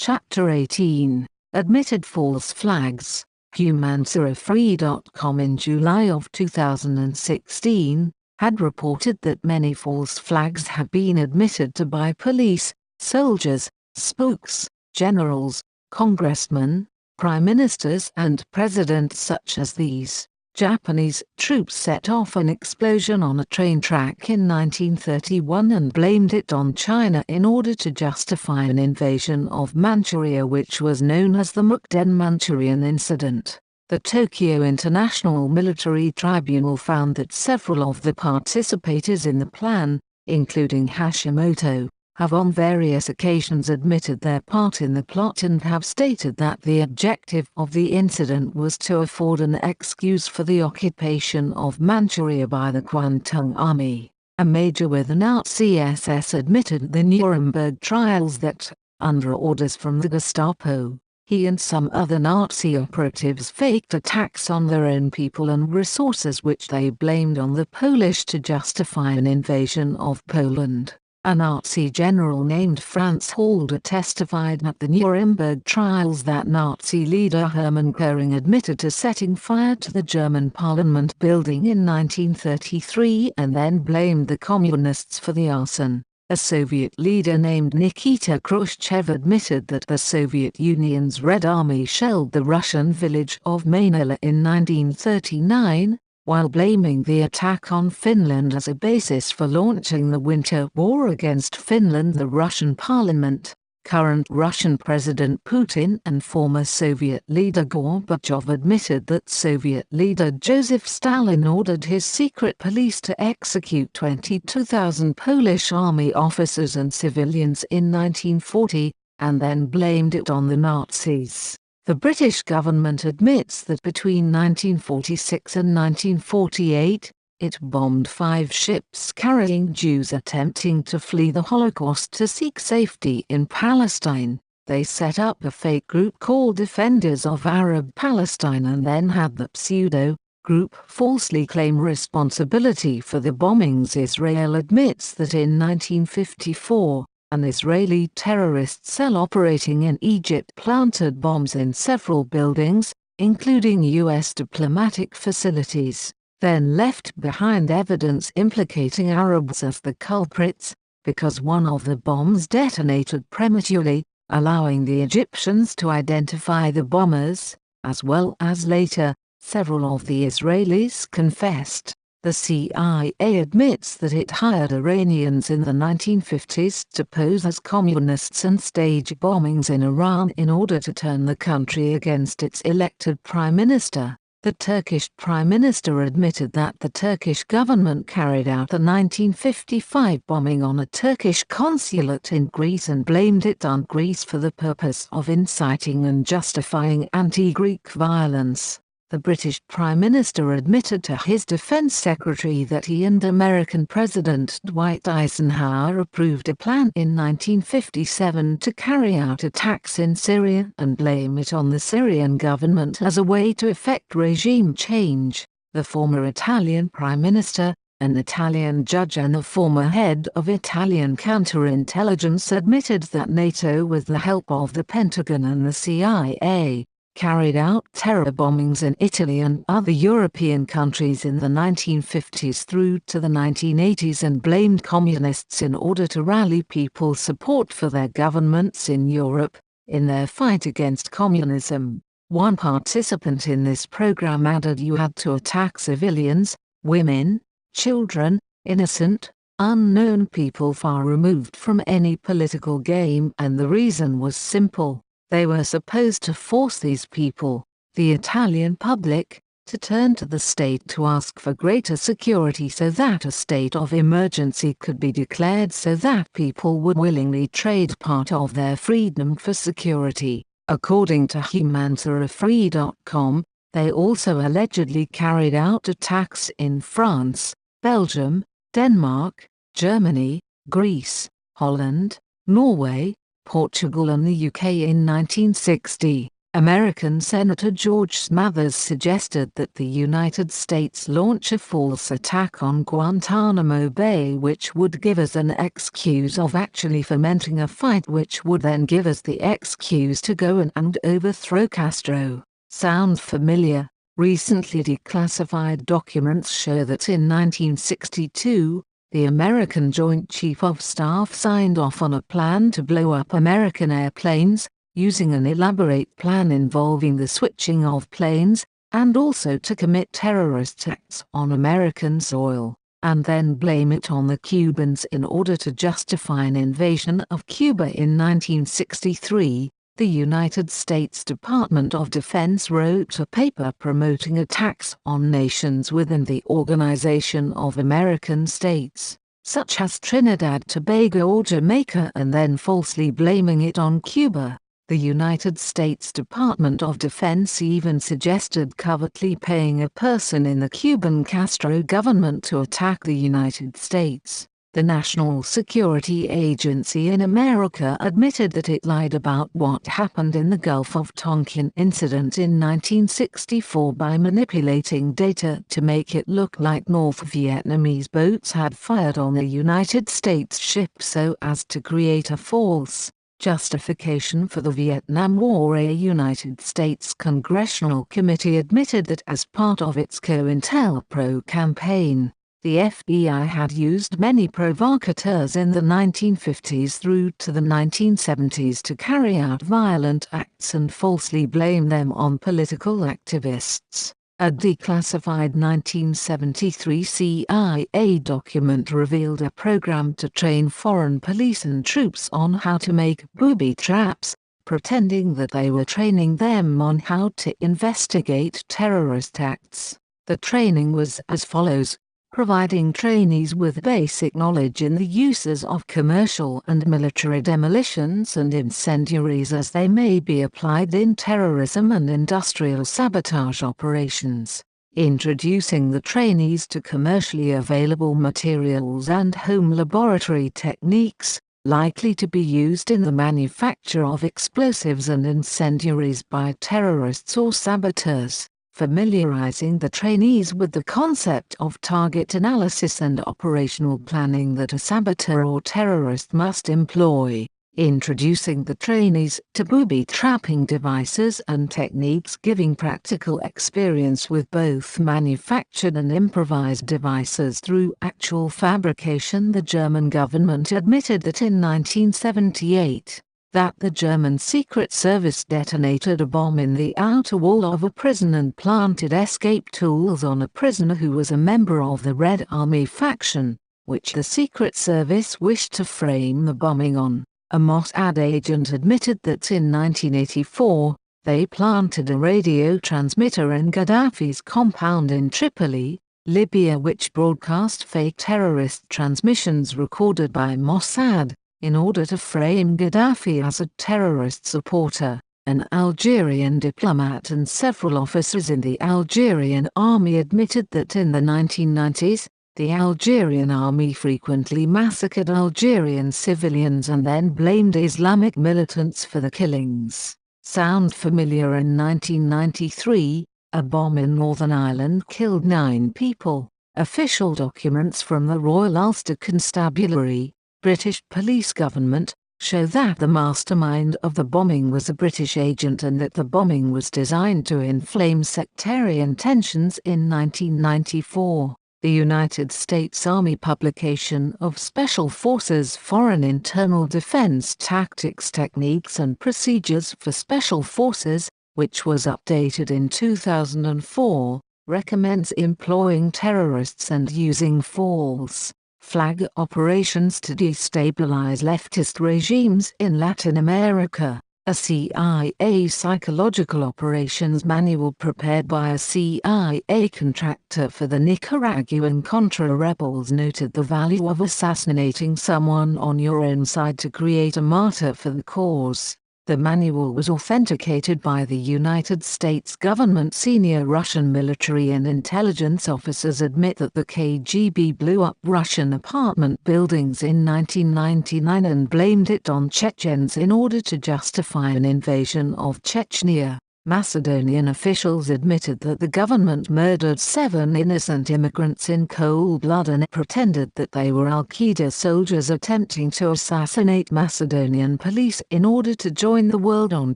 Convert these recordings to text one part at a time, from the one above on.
Chapter 18. Admitted false flags. HumanSerafree.com in July of 2016 had reported that many false flags have been admitted to by police, soldiers, spooks, generals, congressmen, prime ministers and presidents, such as these. Japanese troops set off an explosion on a train track in 1931 and blamed it on China in order to justify an invasion of Manchuria, which was known as the Mukden Manchurian Incident. The Tokyo International Military Tribunal found that several of the participators in the plan, including Hashimoto, have on various occasions admitted their part in the plot and have stated that the objective of the incident was to afford an excuse for the occupation of Manchuria by the Kwantung Army. A major with the Nazi SS admitted at the Nuremberg trials that, under orders from the Gestapo, he and some other Nazi operatives faked attacks on their own people and resources which they blamed on the Polish to justify an invasion of Poland. A Nazi general named Franz Halder testified at the Nuremberg trials that Nazi leader Hermann Göring admitted to setting fire to the German Parliament building in 1933 and then blamed the Communists for the arson. A Soviet leader named Nikita Khrushchev admitted that the Soviet Union's Red Army shelled the Russian village of Mainila in 1939, while blaming the attack on Finland as a basis for launching the Winter War against Finland. The Russian parliament, current Russian President Putin and former Soviet leader Gorbachev admitted that Soviet leader Joseph Stalin ordered his secret police to execute 22,000 Polish army officers and civilians in 1940, and then blamed it on the Nazis. The British government admits that between 1946 and 1948, it bombed 5 ships carrying Jews attempting to flee the Holocaust to seek safety in Palestine. They set up a fake group called Defenders of Arab Palestine and then had the pseudo-group falsely claim responsibility for the bombings. Israel admits that in 1954, an Israeli terrorist cell operating in Egypt planted bombs in several buildings, including U.S. diplomatic facilities, then left behind evidence implicating Arabs as the culprits, because one of the bombs detonated prematurely, allowing the Egyptians to identify the bombers, as well as later, several of the Israelis confessed. The CIA admits that it hired Iranians in the 1950s to pose as communists and stage bombings in Iran in order to turn the country against its elected prime minister. The Turkish prime minister admitted that the Turkish government carried out a 1955 bombing on a Turkish consulate in Greece and blamed it on Greece for the purpose of inciting and justifying anti-Greek violence. The British Prime Minister admitted to his Defense Secretary that he and American President Dwight Eisenhower approved a plan in 1957 to carry out attacks in Syria and blame it on the Syrian government as a way to effect regime change. The former Italian Prime Minister, an Italian judge and the former head of Italian counterintelligence admitted that NATO, with the help of the Pentagon and the CIA, carried out terror bombings in Italy and other European countries in the 1950s through to the 1980s and blamed communists in order to rally people's support for their governments in Europe, in their fight against communism. One participant in this program added you had to attack civilians, women, children, innocent, unknown people far removed from any political game, and the reason was simple. They were supposed to force these people, the Italian public, to turn to the state to ask for greater security so that a state of emergency could be declared so that people would willingly trade part of their freedom for security. According to HumanSerafree.com, they also allegedly carried out attacks in France, Belgium, Denmark, Germany, Greece, Holland, Norway, Portugal and the UK in 1960. American Senator George Smathers suggested that the United States launch a false attack on Guantanamo Bay, which would give us an excuse of actually fomenting a fight, which would then give us the excuse to go and overthrow Castro. Sound familiar? Recently declassified documents show that in 1962, the American Joint Chief of Staff signed off on a plan to blow up American airplanes, using an elaborate plan involving the switching of planes, and also to commit terrorist acts on American soil, and then blame it on the Cubans in order to justify an invasion of Cuba in 1963. The United States Department of Defense wrote a paper promoting attacks on nations within the Organization of American States, such as Trinidad, Tobago or Jamaica, and then falsely blaming it on Cuba. The United States Department of Defense even suggested covertly paying a person in the Cuban Castro government to attack the United States. The National Security Agency in America admitted that it lied about what happened in the Gulf of Tonkin incident in 1964 by manipulating data to make it look like North Vietnamese boats had fired on the United States ship so as to create a false justification for the Vietnam War. A United States Congressional Committee admitted that as part of its COINTELPRO campaign, the FBI had used many provocateurs in the 1950s through to the 1970s to carry out violent acts and falsely blame them on political activists. A declassified 1973 CIA document revealed a program to train foreign police and troops on how to make booby traps, pretending that they were training them on how to investigate terrorist acts. The training was as follows: providing trainees with basic knowledge in the uses of commercial and military demolitions and incendiaries as they may be applied in terrorism and industrial sabotage operations, introducing the trainees to commercially available materials and home laboratory techniques, likely to be used in the manufacture of explosives and incendiaries by terrorists or saboteurs. Familiarizing the trainees with the concept of target analysis and operational planning that a saboteur or terrorist must employ, introducing the trainees to booby-trapping devices and techniques, giving practical experience with both manufactured and improvised devices through actual fabrication. The German government admitted that in 1978, that the German Secret Service detonated a bomb in the outer wall of a prison and planted escape tools on a prisoner who was a member of the Red Army faction, which the Secret Service wished to frame the bombing on. A Mossad agent admitted that in 1984, they planted a radio transmitter in Gaddafi's compound in Tripoli, Libya, which broadcast fake terrorist transmissions recorded by Mossad, in order to frame Gaddafi as a terrorist supporter. An Algerian diplomat and several officers in the Algerian army admitted that in the 1990s, the Algerian army frequently massacred Algerian civilians and then blamed Islamic militants for the killings. Sound familiar? In 1993, a bomb in Northern Ireland killed 9 people. Official documents from the Royal Ulster Constabulary, British police government, show that the mastermind of the bombing was a British agent and that the bombing was designed to inflame sectarian tensions. In 1994, the United States Army publication of Special Forces Foreign Internal Defense Tactics, Techniques and Procedures for Special Forces, which was updated in 2004, recommends employing terrorists and using false flag operations to destabilize leftist regimes in Latin America. A CIA psychological operations manual prepared by a CIA contractor for the Nicaraguan Contra rebels noted the value of assassinating someone on your own side to create a martyr for the cause. The manual was authenticated by the United States government. Senior Russian military and intelligence officers admit that the KGB blew up Russian apartment buildings in 1999 and blamed it on Chechens in order to justify an invasion of Chechnya. Macedonian officials admitted that the government murdered 7 innocent immigrants in cold blood and pretended that they were Al-Qaeda soldiers attempting to assassinate Macedonian police in order to join the world on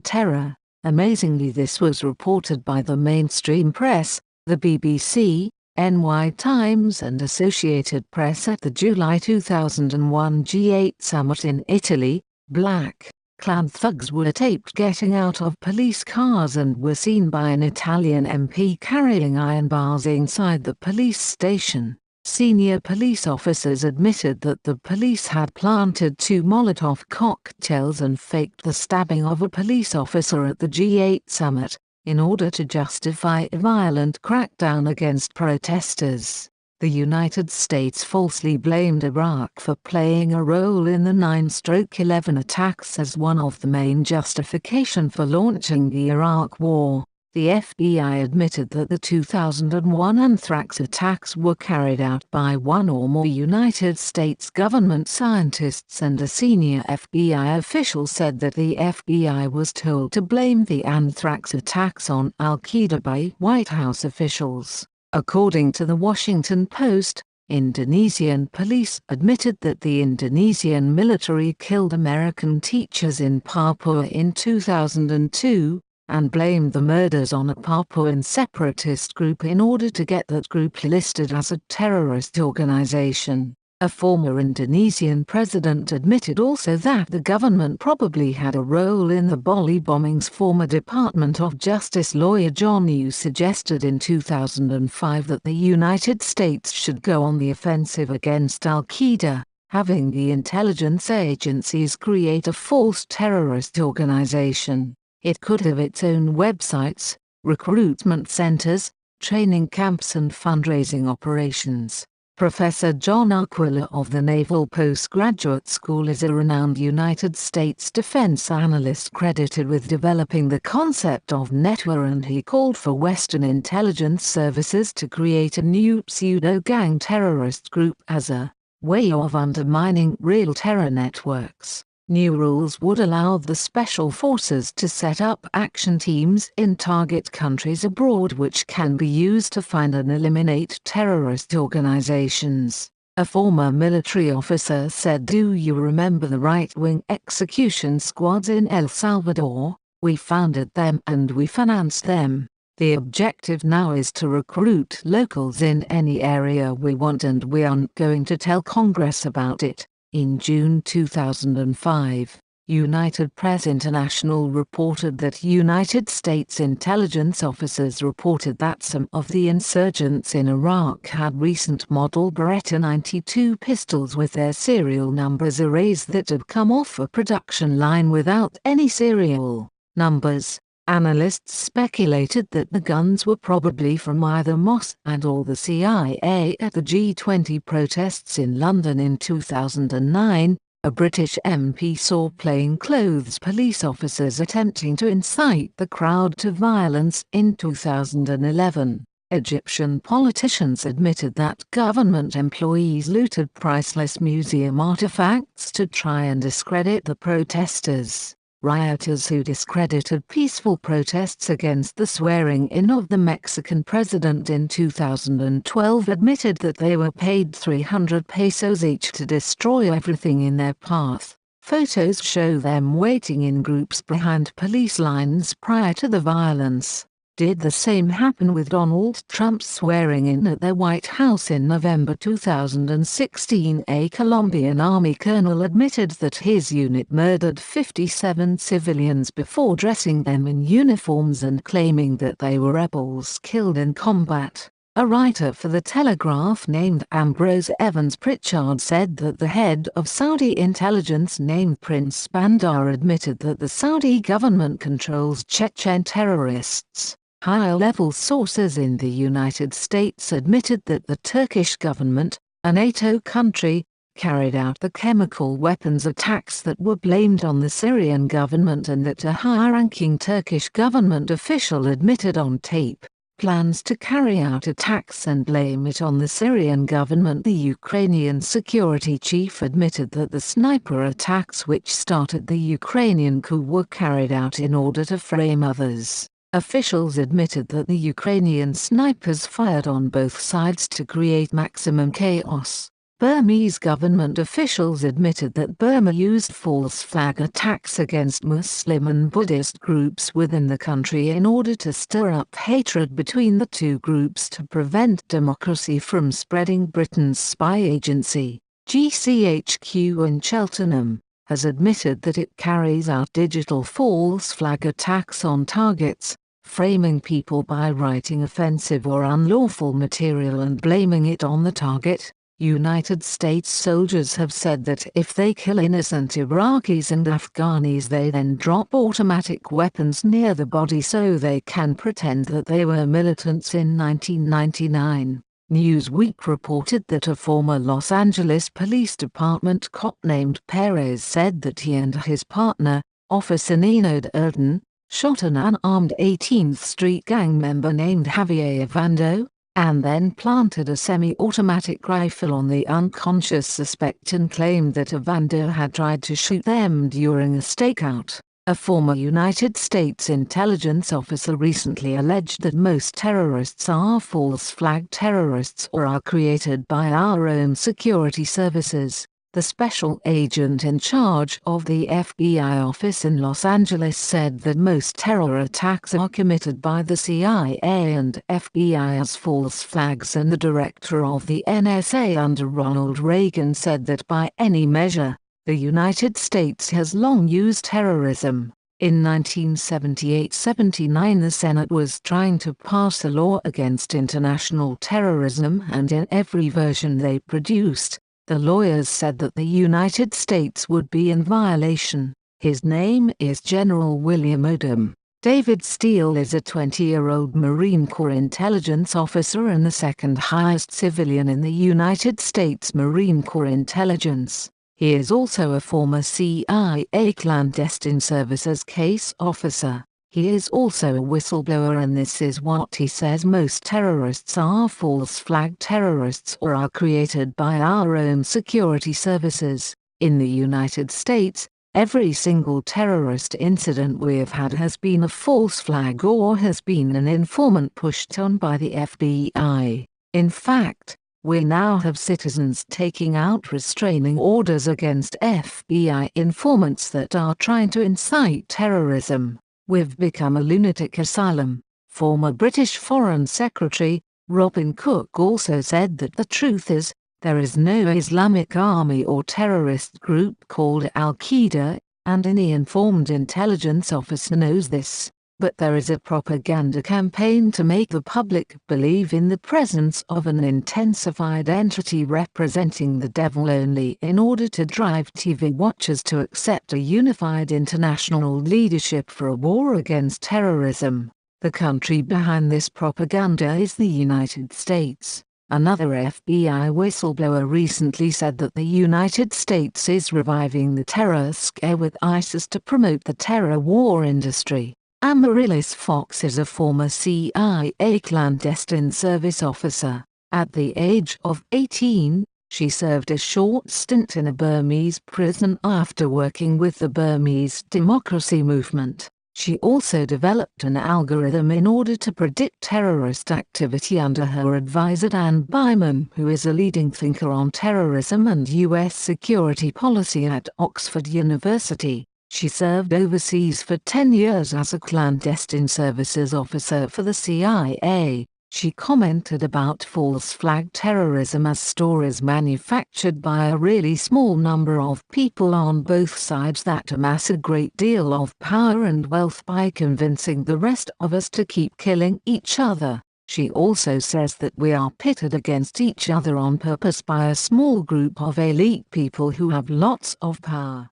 terror. Amazingly, this was reported by the mainstream press, the BBC, NY Times and Associated Press at the July 2001 G8 summit in Italy. Black-clad thugs were taped getting out of police cars and were seen by an Italian MP carrying iron bars inside the police station. Senior police officers admitted that the police had planted 2 Molotov cocktails and faked the stabbing of a police officer at the G8 summit, in order to justify a violent crackdown against protesters. The United States falsely blamed Iraq for playing a role in the 9/11 attacks as one of the main justification for launching the Iraq War. The FBI admitted that the 2001 anthrax attacks were carried out by one or more United States government scientists, and a senior FBI official said that the FBI was told to blame the anthrax attacks on Al-Qaeda by White House officials. According to the Washington Post, Indonesian police admitted that the Indonesian military killed American teachers in Papua in 2002, and blamed the murders on a Papuan separatist group in order to get that group listed as a terrorist organization. A former Indonesian president admitted also that the government probably had a role in the Bali bombings. Former Department of Justice lawyer John Yoo suggested in 2005 that the United States should go on the offensive against Al-Qaeda, having the intelligence agencies create a false terrorist organization. It could have its own websites, recruitment centers, training camps and fundraising operations. Professor John Aquila of the Naval Postgraduate School is a renowned United States defense analyst credited with developing the concept of netware, and he called for Western intelligence services to create a new pseudo-gang terrorist group as a way of undermining real terror networks. New rules would allow the special forces to set up action teams in target countries abroad which can be used to find and eliminate terrorist organizations. A former military officer said, "Do you remember the right-wing execution squads in El Salvador? We founded them and we financed them. The objective now is to recruit locals in any area we want, and we aren't going to tell Congress about it." In June 2005, United Press International reported that United States intelligence officers reported that some of the insurgents in Iraq had recent model Beretta 92 pistols with their serial numbers erased that had come off a production line without any serial numbers. Analysts speculated that the guns were probably from either Mossad or the CIA. At the G20 protests in London in 2009, a British MP saw plainclothes police officers attempting to incite the crowd to violence. In 2011, Egyptian politicians admitted that government employees looted priceless museum artifacts to try and discredit the protesters. Rioters who discredited peaceful protests against the swearing-in of the Mexican president in 2012 admitted that they were paid 300 pesos each to destroy everything in their path. Photos show them waiting in groups behind police lines prior to the violence. Did the same happen with Donald Trump's swearing-in at the White House in November 2016? A Colombian Army colonel admitted that his unit murdered 57 civilians before dressing them in uniforms and claiming that they were rebels killed in combat. A writer for The Telegraph named Ambrose Evans Pritchard said that the head of Saudi intelligence named Prince Bandar admitted that the Saudi government controls Chechen terrorists. Higher-level sources in the United States admitted that the Turkish government, a NATO country, carried out the chemical weapons attacks that were blamed on the Syrian government, and that a high-ranking Turkish government official admitted on tape plans to carry out attacks and blame it on the Syrian government. The Ukrainian security chief admitted that the sniper attacks which started the Ukrainian coup were carried out in order to frame others. Officials admitted that the Ukrainian snipers fired on both sides to create maximum chaos. Burmese government officials admitted that Burma used false flag attacks against Muslim and Buddhist groups within the country in order to stir up hatred between the two groups to prevent democracy from spreading. Britain's spy agency, GCHQ in Cheltenham, has admitted that it carries out digital false flag attacks on targets, framing people by writing offensive or unlawful material and blaming it on the target. United States soldiers have said that if they kill innocent Iraqis and Afghanis, they then drop automatic weapons near the body so they can pretend that they were militants. In 1999, Newsweek reported that a former Los Angeles Police Department cop named Perez said that he and his partner, Officer Nino Durden, shot an unarmed 18th Street gang member named Javier Ovando, and then planted a semi-automatic rifle on the unconscious suspect and claimed that Ovando had tried to shoot them during a stakeout. A former United States intelligence officer recently alleged that most terrorists are false flag terrorists or are created by our own security services. The special agent in charge of the FBI office in Los Angeles said that most terror attacks are committed by the CIA and FBI as false flags, and the director of the NSA under Ronald Reagan said that by any measure, the United States has long used terrorism. In 1978-79, the Senate was trying to pass a law against international terrorism, and in every version they produced, the lawyers said that the United States would be in violation. His name is General William Odom. David Steele is a 20-year-old Marine Corps intelligence officer and the second highest civilian in the United States Marine Corps intelligence. He is also a former CIA clandestine services case officer. He is also a whistleblower, and this is what he says: most terrorists are false flag terrorists or are created by our own security services. In the United States, every single terrorist incident we have had has been a false flag or has been an informant pushed on by the FBI. In fact, we now have citizens taking out restraining orders against FBI informants that are trying to incite terrorism. We've become a lunatic asylum. Former British Foreign Secretary Robin Cook also said that the truth is, there is no Islamic army or terrorist group called Al-Qaeda, and any informed intelligence officer knows this. But there is a propaganda campaign to make the public believe in the presence of an intensified entity representing the devil only in order to drive TV watchers to accept a unified international leadership for a war against terrorism. The country behind this propaganda is the United States. Another FBI whistleblower recently said that the United States is reviving the terror scare with ISIS to promote the terror war industry. Amaryllis Fox is a former CIA clandestine service officer. At the age of 18, she served a short stint in a Burmese prison after working with the Burmese democracy movement. She also developed an algorithm in order to predict terrorist activity under her advisor Dan Byman, who is a leading thinker on terrorism and U.S. security policy at Oxford University. She served overseas for 10 years as a clandestine services officer for the CIA. She commented about false flag terrorism as stories manufactured by a really small number of people on both sides that amass a great deal of power and wealth by convincing the rest of us to keep killing each other. She also says that we are pitted against each other on purpose by a small group of elite people who have lots of power.